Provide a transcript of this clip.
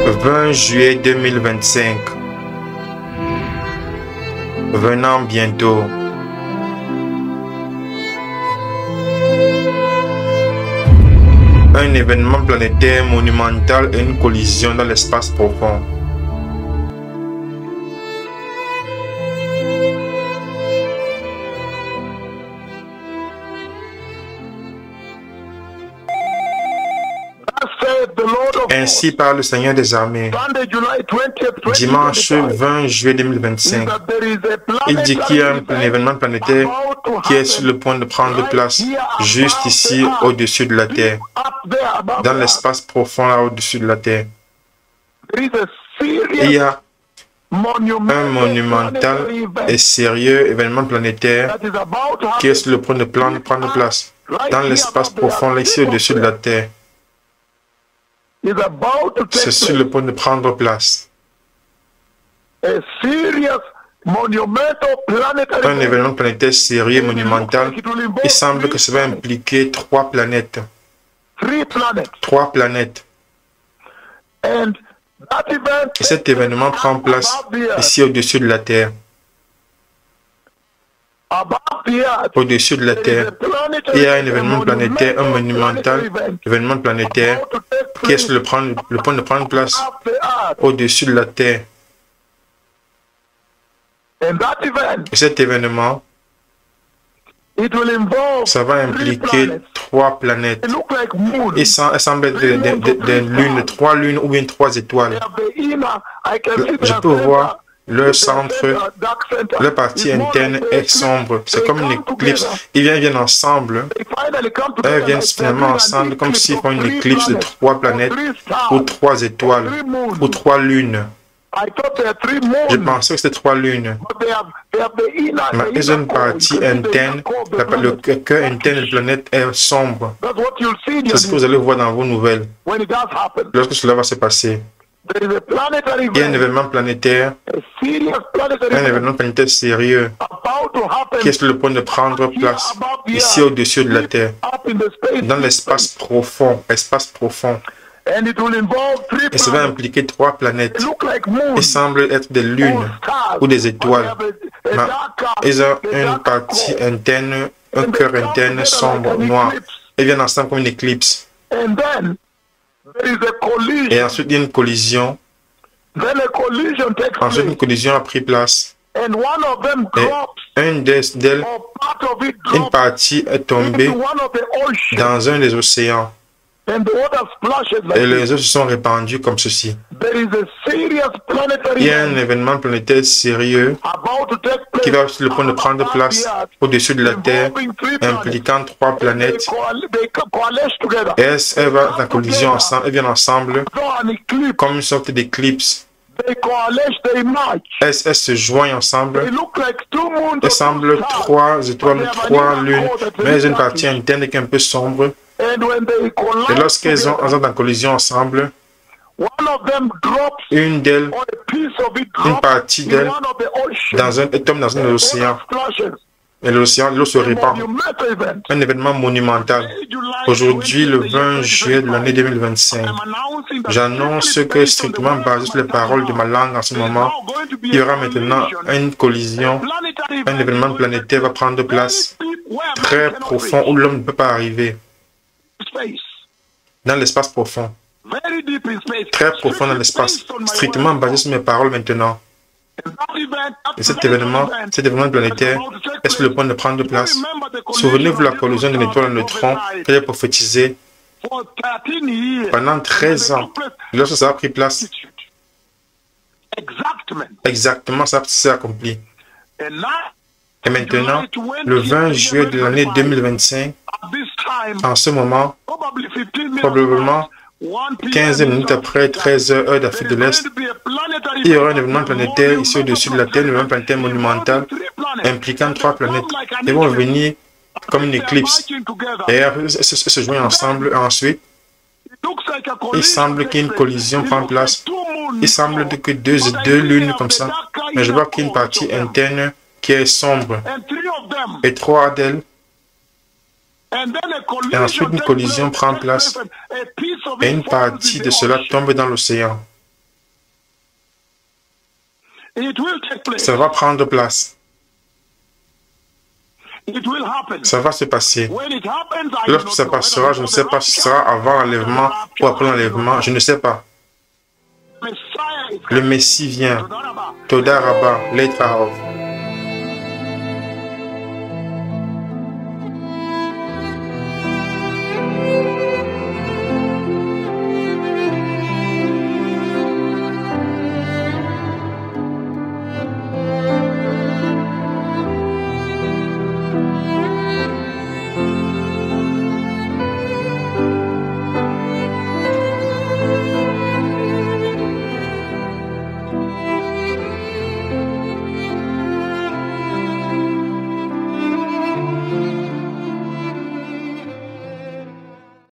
20 juillet 2025. Venant bientôt. Un événement planétaire monumental et une collision dans l'espace profond. Ainsi parle le Seigneur des armées. Dimanche 20 juillet 2025, il dit qu'il y a un événement planétaire qui est sur le point de prendre place juste ici au-dessus de la Terre, dans l'espace profond là au-dessus de la Terre. Il y a un monumental et sérieux événement planétaire qui est sur le point de prendre place dans l'espace profond là ici au-dessus de la Terre. C'est sur le point de prendre place. Un événement planétaire sérieux, monumental. Il semble que ça va impliquer 3 planètes. 3 planètes. Et cet événement prend place ici au-dessus de la Terre. Au-dessus de la Terre, il y a un événement planétaire, un monumental événement planétaire qui est sur le point de prendre place au-dessus de la Terre. Et cet événement, ça va impliquer 3 planètes. Il semble être des lunes, 3 lunes ou bien 3 étoiles. Je peux voir leur centre, leur partie interne est sombre. C'est comme une éclipse. Ils viennent ensemble. Elles viennent finalement ensemble comme s'ils font une éclipse de 3 planètes ou 3 étoiles ou 3 lunes. Je pensais que c'était 3 lunes. Mais ils ont une partie interne. Le cœur interne de la planète est sombre. C'est ce que vous allez voir dans vos nouvelles lorsque cela va se passer. Il y a un événement planétaire, sérieux qui est sur le point de prendre place ici au-dessus de la Terre, dans l'espace profond, Et ça va impliquer 3 planètes. Ils semblent être des lunes ou des étoiles. Mais ils ont une partie interne, un cœur interne sombre, noir. Ils viennent ensemble comme une éclipse. Et ensuite, il y a une collision. Ensuite, une collision a pris place. Et une d'elles, une partie est tombée dans un des océans. Et les eaux se sont répandues comme ceci. Il y a un événement planétaire sérieux qui va sur le point de prendre place au-dessus de la Terre, impliquant 3 planètes. Et elles vont en collision ensemble, elles viennent ensemble comme une sorte d'éclipse. Elles se joignent ensemble. Elles semblent 3 étoiles, 3 lunes, mais elles ont une partie interne qui est un peu sombre. Et lorsqu'elles ont en collision ensemble, une d'elles, une partie d'elle, tombe dans un océan. Et l'océan, l'eau se répand. Un événement monumental. Aujourd'hui, le 20 juillet de l'année 2025, j'annonce que strictement basé sur les paroles de ma langue en ce moment, il y aura maintenant une collision. Un événement planétaire va prendre place très profond où l'homme ne peut pas arriver. Dans l'espace profond. Très profond dans l'espace. Strictement basé sur mes paroles maintenant. Et cet événement planétaire est sur le point de prendre place. Souvenez-vous de la collision de l'étoile et de neutron que j'ai prophétisé pendant 13 ans. Lorsque ça a pris place, exactement ça s'est accompli. Et maintenant, le 20 juillet de l'année 2025, en ce moment, probablement 15 minutes après 13 heures d'Afrique de l'Est, il y aura un événement planétaire ici au-dessus de la Terre, un événement planétaire monumental impliquant 3 planètes. Ils vont venir comme une éclipse et se joindre ensemble. Ensuite, il semble qu'il y ait une collision prend place. Il semble que deux lunes comme ça, mais je vois qu'il y a une partie interne qui est sombre et 3 d'elles. Et ensuite, une collision prend place et une partie de cela tombe dans l'océan. Ça va prendre place. Ça va se passer. Lorsque ça passera, je ne sais pas si ce sera avant l'enlèvement ou après l'enlèvement, je ne sais pas. Le Messie vient. Toda Rabba, Letra Hov.